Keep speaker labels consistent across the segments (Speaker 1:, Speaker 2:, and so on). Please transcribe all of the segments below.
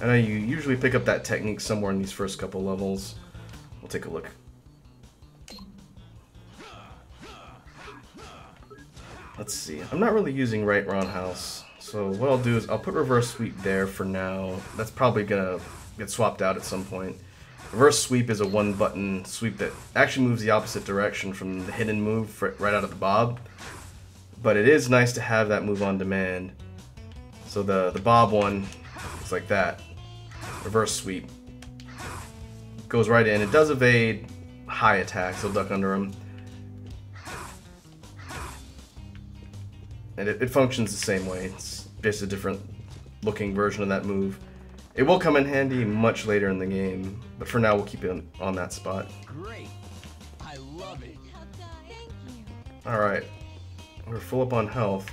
Speaker 1: I know you usually pick up that technique somewhere in these first couple levels. We'll take a look. Let's see. I'm not really using right roundhouse, so what I'll do is I'll put reverse sweep there for now. That's probably gonna get swapped out at some point. Reverse sweep is a one-button sweep that actually moves the opposite direction from the hidden move right out of the bob. But it is nice to have that move on demand. So the bob one looks like that. Reverse sweep. Goes right in. It does evade high attacks, so duck under them. And it functions the same way. It's just a different looking version of that move. It will come in handy much later in the game, but for now we'll keep it on that spot.
Speaker 2: Great. I love it.
Speaker 1: Alright. We're full up on health.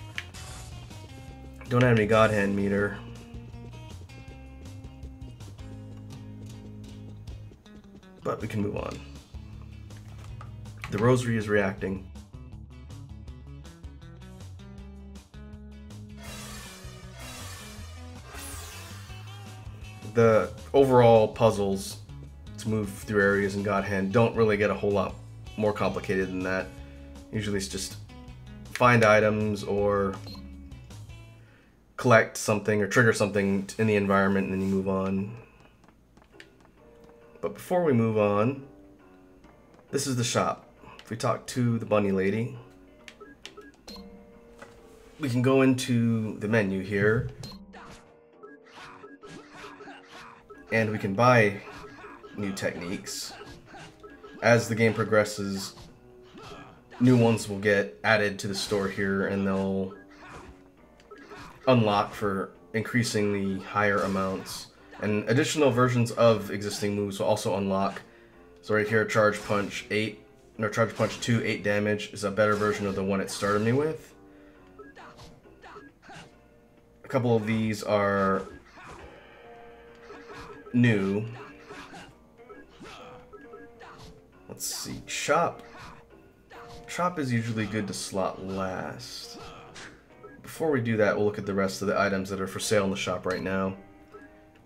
Speaker 1: Don't have any God Hand meter. But we can move on. The rosary is reacting. The overall puzzles to move through areas in God Hand don't really get a whole lot more complicated than that. Usually it's just find items or collect something or trigger something in the environment and then you move on. But before we move on, this is the shop. If we talk to the bunny lady, we can go into the menu here and we can buy new techniques. As the game progresses, new ones will get added to the store here and they'll unlock for increasingly higher amounts. And additional versions of existing moves will also unlock. So right here, Charge Punch 8, or Charge Punch 2, 8 damage is a better version of the one it started me with. A couple of these are new. Let's see, Shop. Shop is usually good to slot last. Before we do that, we'll look at the rest of the items that are for sale in the shop right now.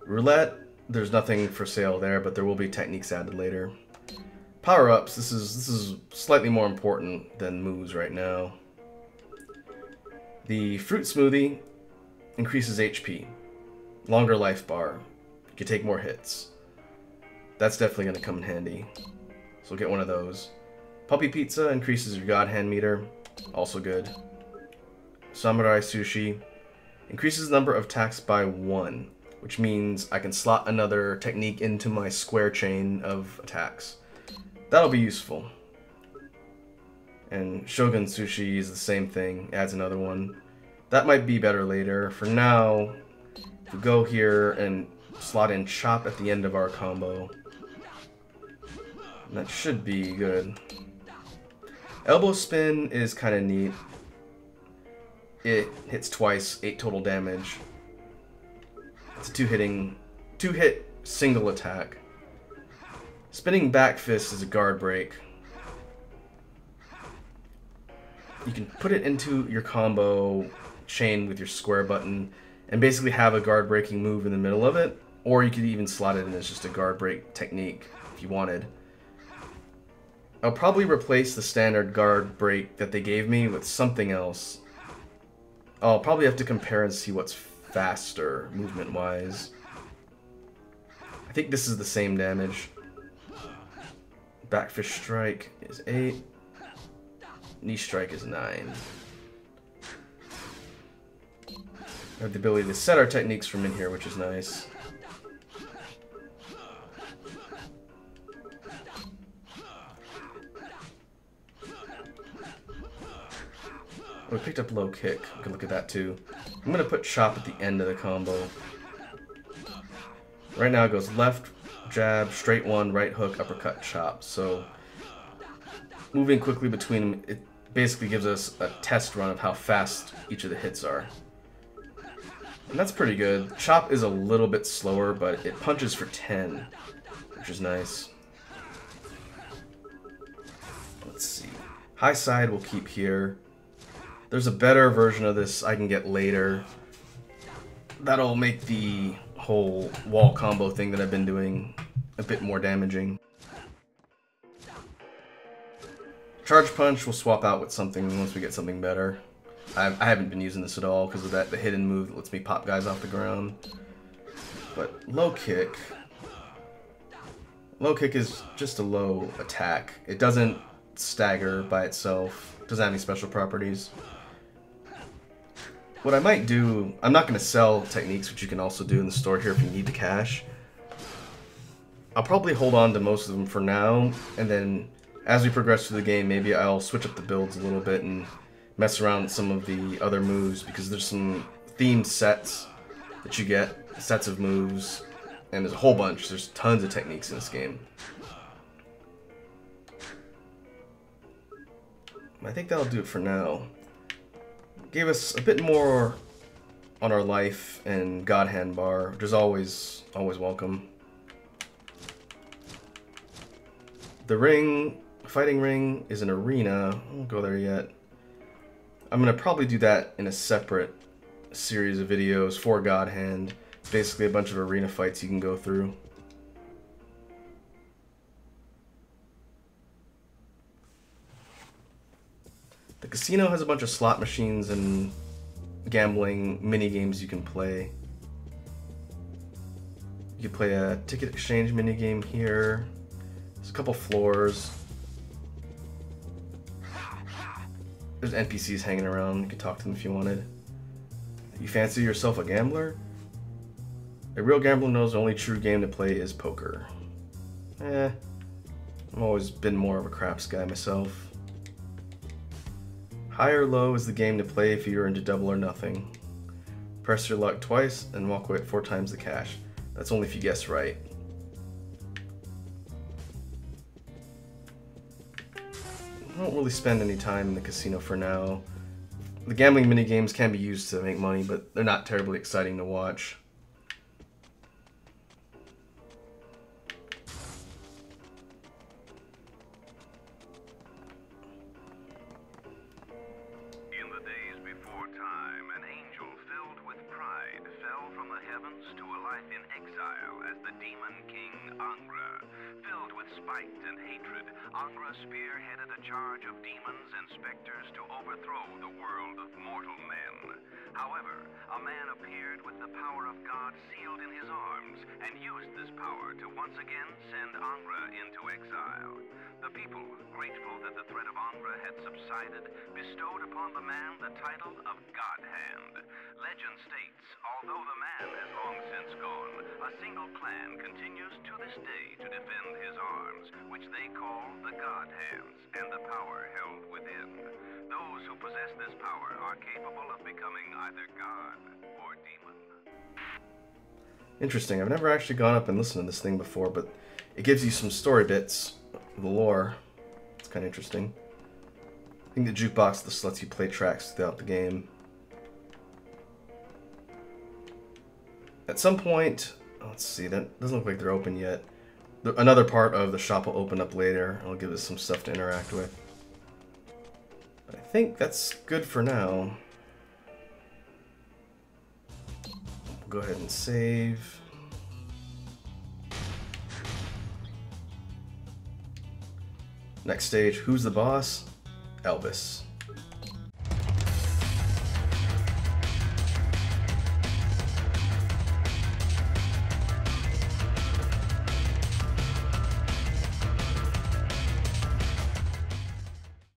Speaker 1: Roulette, there's nothing for sale there, but there will be techniques added later. Power-ups, this is slightly more important than moves right now. The fruit smoothie increases HP. Longer life bar. You can take more hits. That's definitely going to come in handy. So we'll get one of those. Puppy pizza increases your God Hand meter. Also good. Samurai sushi increases the number of attacks by 1. Which means I can slot another technique into my square chain of attacks. That'll be useful. And Shogun Sushi is the same thing, adds another one. That might be better later. For now, if we go here and slot in Chop at the end of our combo, that should be good. Elbow Spin is kind of neat. It hits twice, 8 total damage. It's a two-hit single attack. Spinning Back Fist is a guard break. You can put it into your combo chain with your square button and basically have a guard breaking move in the middle of it, or you could even slot it in as just a guard break technique if you wanted. I'll probably replace the standard guard break that they gave me with something else. I'll probably have to compare and see what's faster, movement-wise. I think this is the same damage. Backfish Strike is 8. Knee Strike is 9. We have the ability to set our techniques from in here, which is nice. We picked up low kick. We can look at that too. I'm going to put Chop at the end of the combo. Right now it goes left, jab, straight one, right hook, uppercut, chop. So moving quickly between them, it basically gives us a test run of how fast each of the hits are. And that's pretty good. Chop is a little bit slower, but it punches for 10, which is nice. Let's see. High side we'll keep here. There's a better version of this I can get later. That'll make the whole wall combo thing that I've been doing a bit more damaging. Charge Punch will swap out with something once we get something better. I haven't been using this at all because of the hidden move that lets me pop guys off the ground. But Low Kick is just a low attack. It doesn't stagger by itself. It doesn't have any special properties. What I might do, I'm not going to sell techniques, which you can also do in the store here if you need the cash. I'll probably hold on to most of them for now, and then as we progress through the game, maybe I'll switch up the builds a little bit and mess around with some of the other moves, because there's some themed sets that you get, sets of moves, and there's a whole bunch. There's tons of techniques in this game. I think that'll do it for now. Gave us a bit more on our life and God Hand bar, which is always welcome. The ring, fighting ring, is an arena. I won't go there yet. I'm gonna probably do that in a separate series of videos for God Hand. It's basically a bunch of arena fights you can go through. The casino has a bunch of slot machines and gambling mini games you can play. You can play a ticket exchange mini game here. There's a couple floors. There's NPCs hanging around. You could talk to them if you wanted. You fancy yourself a gambler? A real gambler knows the only true game to play is poker. I've always been more of a craps guy myself. High or low is the game to play if you're into double or nothing. Press your luck twice and walk away at 4 times the cash. That's only if you guess right. I don't really spend any time in the casino for now. The gambling mini games can be used to make money, but they're not terribly exciting to watch.
Speaker 3: In the days before time, an angel filled with pride fell from the heavens to a life in exile as the demon king Angra. Filled with spite and hatred, Angra spearheaded a charge of demons and specters to overthrow the world of mortal men. However, a man appeared with the power of God sealed in his arms and used this power to once again send Angra into exile. The people, grateful that the threat of Angra had subsided, bestowed upon the man the title of God Hand. Legend states, although the man has long since gone, a single clan continues to this day to defend his arms, which they call the God Hands, and the power held within. Those who possess this power are capable of becoming either God or demon.
Speaker 1: Interesting. I've never actually gone up and listened to this thing before, but it gives you some story bits of the lore. It's kind of interesting. I think the jukebox just lets you play tracks throughout the game. At some point, let's see, that doesn't look like they're open yet. Another part of the shop will open up later. I'll give us some stuff to interact with. But I think that's good for now. We'll go ahead and save. Next stage, who's the boss? Elvis.